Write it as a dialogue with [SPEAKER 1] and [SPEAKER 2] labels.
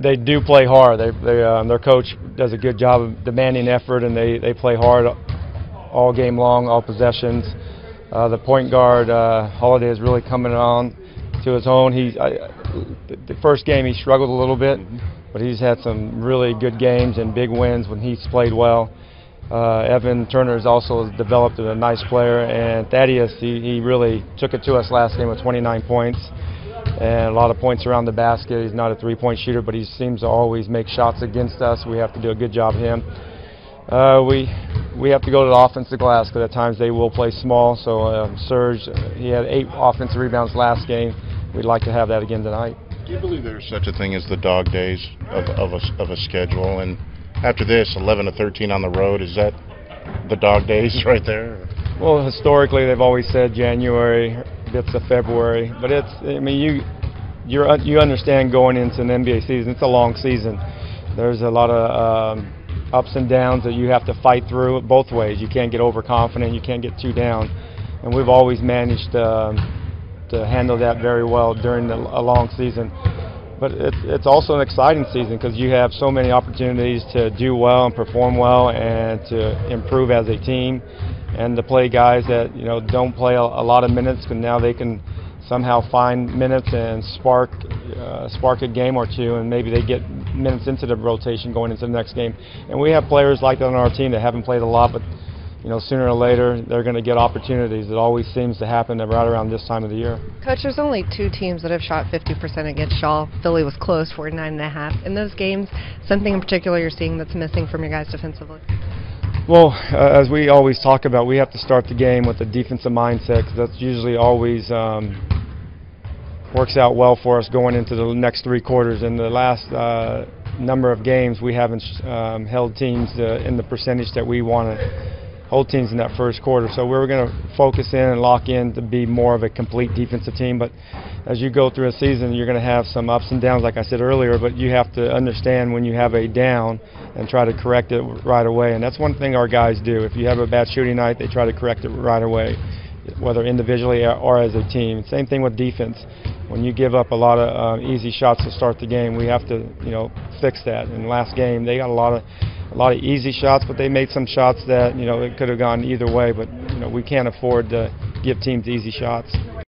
[SPEAKER 1] They do play hard. Their coach does a good job of demanding effort, and they play hard all game long, all possessions. The point guard, Holiday, is really coming on to his own. The first game he struggled a little bit, but he's had some really good games and big wins when he's played well. Evan Turner has also developed a nice player, and Thaddeus, he really took it to us last game with 29 points and a lot of points around the basket. He's not a three-point shooter, but he seems to always make shots against us. We have to do a good job of him. We have to go to the offensive glass because at times they will play small. So Serge, he had 8 offensive rebounds last game. We'd like to have that again tonight.
[SPEAKER 2] Do you believe there's such a thing as the dog days of a schedule? And after this, 11-13 on the road, is that the dog days right there?
[SPEAKER 1] Well, historically, they've always said January, bits of February. But it's, I mean, you understand going into an NBA season, it's a long season. There's a lot of ups and downs that you have to fight through both ways. You can't get overconfident, you can't get too down. And we've always managed to handle that very well during a long season. But it's also an exciting season because you have so many opportunities to do well and perform well and to improve as a team, and to play guys that don't play a lot of minutes, and now they can somehow find minutes and spark a game or two, and maybe they get minutes into the rotation going into the next game. And we have players like that on our team that haven't played a lot, but sooner or later they're going to get opportunities. It always seems to happen right around this time of the year.
[SPEAKER 3] Coach, there's only 2 teams that have shot 50% against Shaw. Philly was close, 49.5. In those games, something in particular you're seeing that's missing from your guys defensively?
[SPEAKER 1] Well, as we always talk about, we have to start the game with a defensive mindset, because that's usually always works out well for us going into the next 3 quarters. In the last number of games, we haven't held teams in the percentage that we want to hold teams in that first quarter. So we're going to focus in and lock in to be more of a complete defensive team. But as you go through a season, you're going to have some ups and downs, like I said earlier, but you have to understand when you have a down and try to correct it right away. And that's one thing our guys do. If you have a bad shooting night, they try to correct it right away, whether individually or as a team. Same thing with defense. When you give up a lot of easy shots to start the game, we have to fix that. In the last game, they got a lot of easy shots, but they made some shots that it could have gone either way. But we can't afford to give teams easy shots.